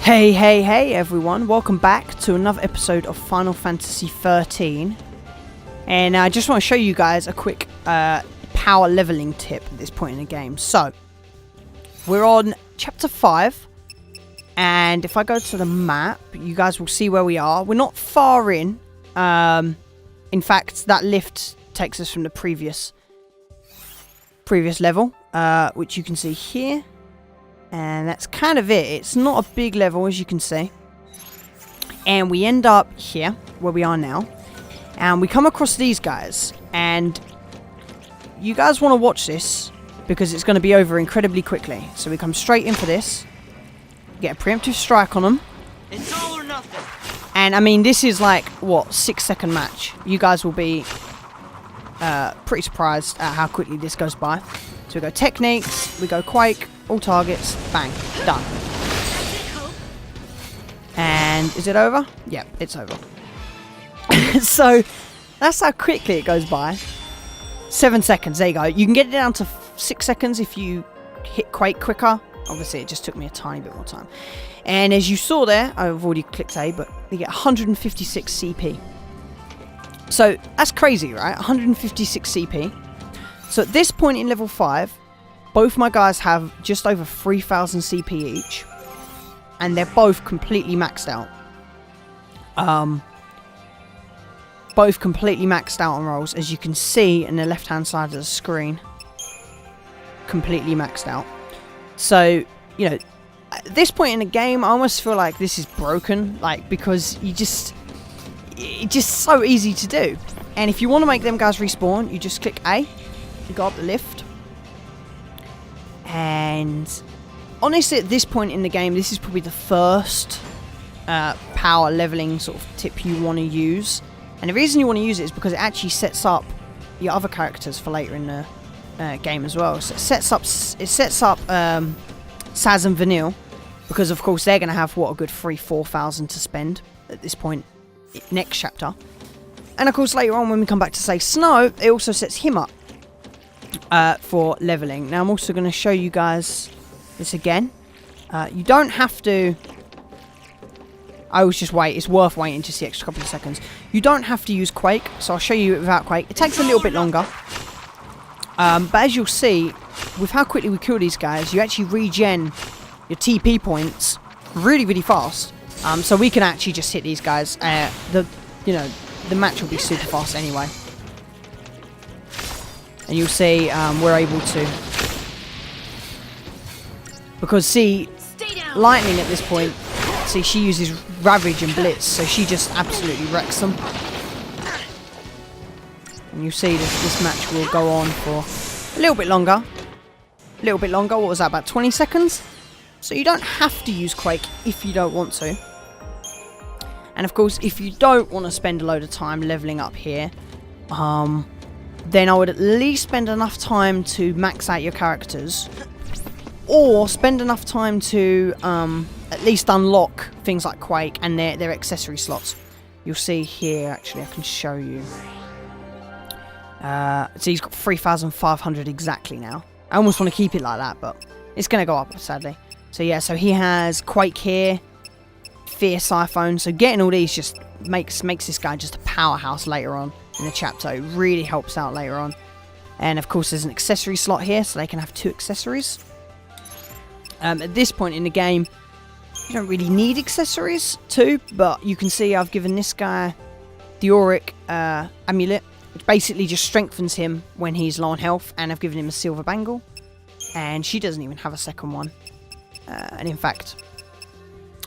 Hey everyone, welcome back to another episode of Final Fantasy 13. And I just want to show you guys a quick power leveling tip at this point in the game. So, we're on chapter 5, and if I go to the map, you guys will see where we are. We're not far in. In fact, that lift takes us from the previous level, which you can see here. And that's kind of it. It's not a big level, as you can see. And we end up here, where we are now. And we come across these guys. And you guys want to watch this, because it's going to be over incredibly quickly. So we come straight in for this. Get a preemptive strike on them. It's all or nothing. And, I mean, this is like, what, 6-second match. You guys will be pretty surprised at how quickly this goes by. So we go techniques, we go Quake, all targets, bang, done. And is it over? Yep, it's over. So that's how quickly it goes by. 7 seconds, there you go. You can get it down to 6 seconds if you hit Quake quicker. Obviously, it just took me a tiny bit more time. And as you saw there, I've already clicked A, but you get 156 CP. So that's crazy, right? 156 CP. So at this point in level 5, both my guys have just over 3,000 CP each. And they're both completely maxed out. Both completely maxed out on rolls, as you can see in the left-hand side of the screen. Completely maxed out. So, you know, at this point in the game, I almost feel like this is broken. Like, because it's just so easy to do. And if you want to make them guys respawn, you just click A. You go up the lift. And honestly, at this point in the game, this is probably the first power leveling sort of tip you want to use. And the reason you want to use it is because it actually sets up your other characters for later in the game as well. So it sets up Sazh and Vanille, because of course they're going to have what, a good 3,000-4,000 to spend at this point next chapter. And of course later on when we come back to say Snow, it also sets him up for leveling. Now I'm also going to show you guys this again. You don't have to... I always just wait. It's worth waiting just the extra couple of seconds. You don't have to use Quake, so I'll show you it without Quake. It takes a little bit longer. But as you'll see, with how quickly we kill these guys, you actually regen your TP points really, really fast. So we can actually just hit these guys. The match will be super fast anyway. And you'll see we're able to... Because, see, Lightning at this point... See, she uses Ravage and Blitz, so she just absolutely wrecks them. And you see this match will go on for a little bit longer. A little bit longer. What was that, about 20 seconds? So you don't have to use Quake if you don't want to. And of course, if you don't want to spend a load of time leveling up here, then I would at least spend enough time to max out your characters. Or spend enough time to at least unlock things like Quake and their accessory slots. You'll see here, actually, I can show you. So he's got 3,500 exactly now. I almost want to keep it like that, but it's going to go up, sadly. So yeah, so he has Quake here, Fierce iPhone. So getting all these just makes this guy just a powerhouse later on in the chapter. It really helps out later on. And of course, there's an accessory slot here, so they can have 2 accessories. At this point in the game, you don't really need accessories too, but you can see I've given this guy the Auric amulet, which basically just strengthens him when he's low on health, and I've given him a silver bangle, and she doesn't even have a second one. And in fact,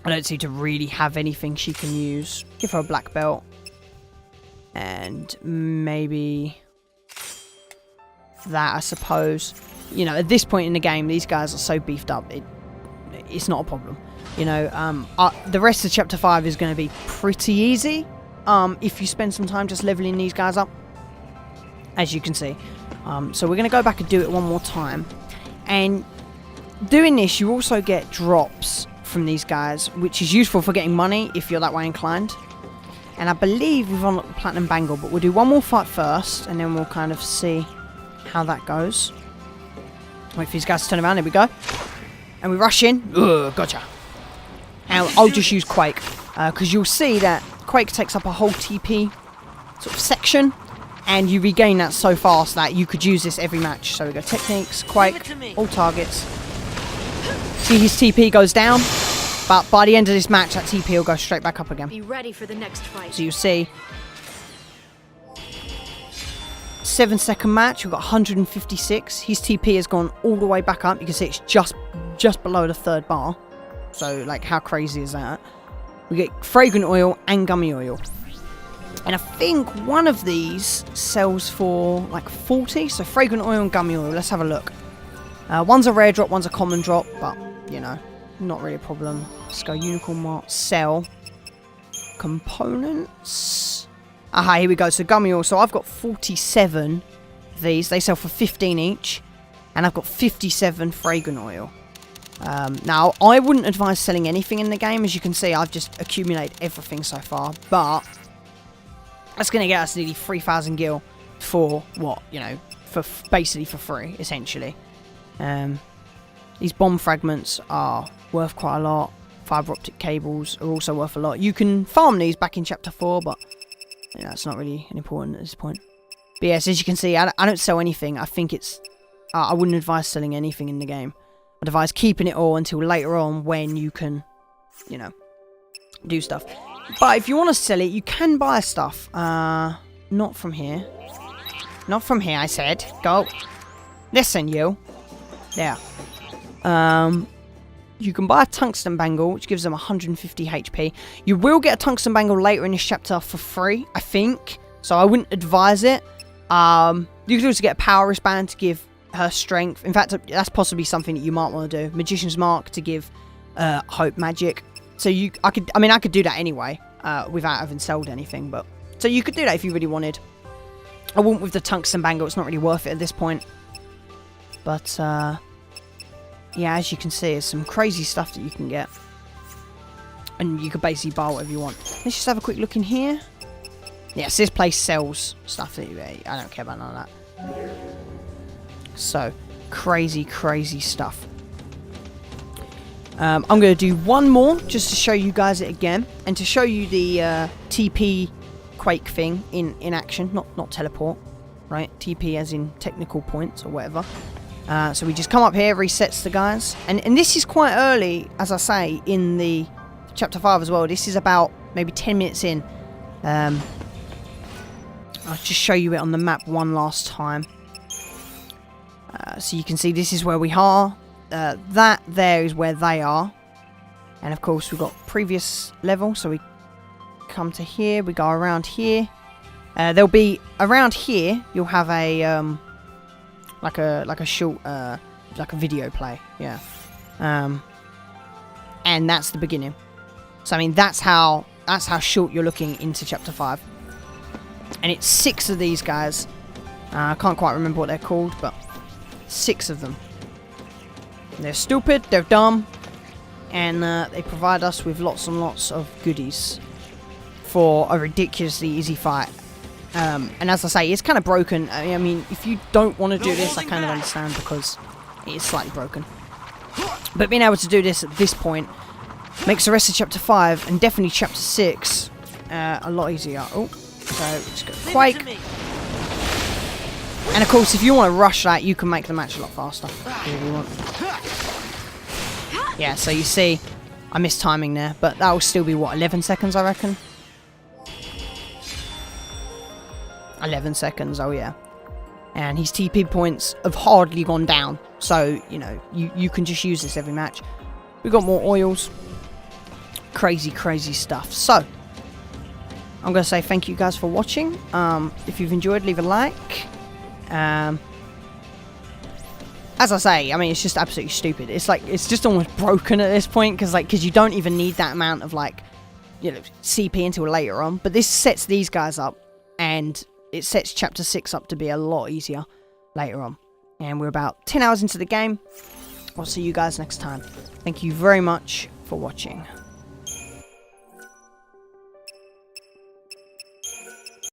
I don't seem to really have anything she can use. Give her a black belt, and maybe that, I suppose. You know, at this point in the game, these guys are so beefed up, it's not a problem. You know, the rest of Chapter 5 is going to be pretty easy if you spend some time just leveling these guys up, as you can see. So we're going to go back and do it one more time. And doing this, you also get drops from these guys, which is useful for getting money if you're that way inclined. And I believe we've unlocked the Platinum Bangle, but we'll do one more fight first, and then we'll kind of see how that goes. Wait for these guys to turn around. There we go. And we rush in. Ugh, gotcha. And I'll just use Quake, because you'll see that Quake takes up a whole TP sort of section, and you regain that so fast that you could use this every match. So we go techniques, Quake, all targets. See, his TP goes down, but by the end of this match, that TP will go straight back up again. Be ready for the next fight. So you'll see 7-second match, we've got 156. His TP has gone all the way back up. You can see it's just below the 3rd bar. So, like, how crazy is that? We get fragrant oil and gummy oil. And I think one of these sells for, like, 40. So, fragrant oil and gummy oil. Let's have a look. One's a rare drop, one's a common drop. But, you know, not really a problem. Let's go unicorn mark. Sell. Components. Aha, here we go. So, gummy oil. So, I've got 47 of these. They sell for 15 each. And I've got 57 fragrant oil. Now, I wouldn't advise selling anything in the game. As you can see, I've just accumulated everything so far. But that's going to get us nearly 3,000 gil for what? You know, for basically for free, essentially. These bomb fragments are worth quite a lot. Fiber optic cables are also worth a lot. You can farm these back in Chapter 4, but you know, it's not really important at this point. But yes, as you can see, I don't sell anything. I think it's... I wouldn't advise selling anything in the game. I'd advise keeping it all until later on when you can, you know, do stuff. But if you want to sell it, you can buy stuff. Not from here. Not from here, I said. Go. Listen, you. There. You can buy a tungsten bangle, which gives them 150 HP. You will get a tungsten bangle later in this chapter for free, I think. So I wouldn't advise it. You could also get a power wristband to give her strength. In fact, that's possibly something that you might want to do. Magician's Mark to give hope magic. So I could do that anyway, without having sold anything. But so you could do that if you really wanted. I wouldn't with the tungsten bangle. It's not really worth it at this point. But yeah, as you can see, there's some crazy stuff that you can get, and you could basically buy whatever you want. Let's just have a quick look in here. Yes, this place sells stuff that I don't care about none of that. So, crazy stuff. I'm going to do one more just to show you guys it again, and to show you the TP Quake thing in action, not teleport, right? TP as in technical points or whatever. So we just come up here, resets the guys, and this is quite early, as I say, in the Chapter 5 as well. This is about maybe 10 minutes in. I'll just show you it on the map one last time. So you can see this is where we are. That there is where they are. And of course we've got previous level. So we come to here. We go around here. There'll be around here. You'll have a like a short like a video play. Yeah. And that's the beginning. So I mean that's how short you're looking into Chapter 5. And it's 6 of these guys. I can't quite remember what they're called, but 6 of them. They're stupid, they're dumb, and they provide us with lots and lots of goodies for a ridiculously easy fight. And as I say, it's kind of broken. I mean, if you don't want to do this, I kind of understand, because it is slightly broken. But being able to do this at this point makes the rest of Chapter 5, and definitely Chapter 6, a lot easier. Oh, so let's go Quake. And of course, if you want to rush that, you can make the match a lot faster. If you want. Yeah, so you see, I missed timing there, but that will still be, what, 11 seconds, I reckon? 11 seconds, oh yeah. And his TP points have hardly gone down, so, you know, you can just use this every match. We've got more oils. Crazy stuff. So, I'm going to say thank you guys for watching. If you've enjoyed, leave a like. As I say, I mean, it's just absolutely stupid. It's like, it's just almost broken at this point, because you don't even need that amount of, like, you know, CP until later on. But this sets these guys up, and it sets Chapter 6 up to be a lot easier later on. And we're about 10 hours into the game. I'll see you guys next time. Thank you very much for watching.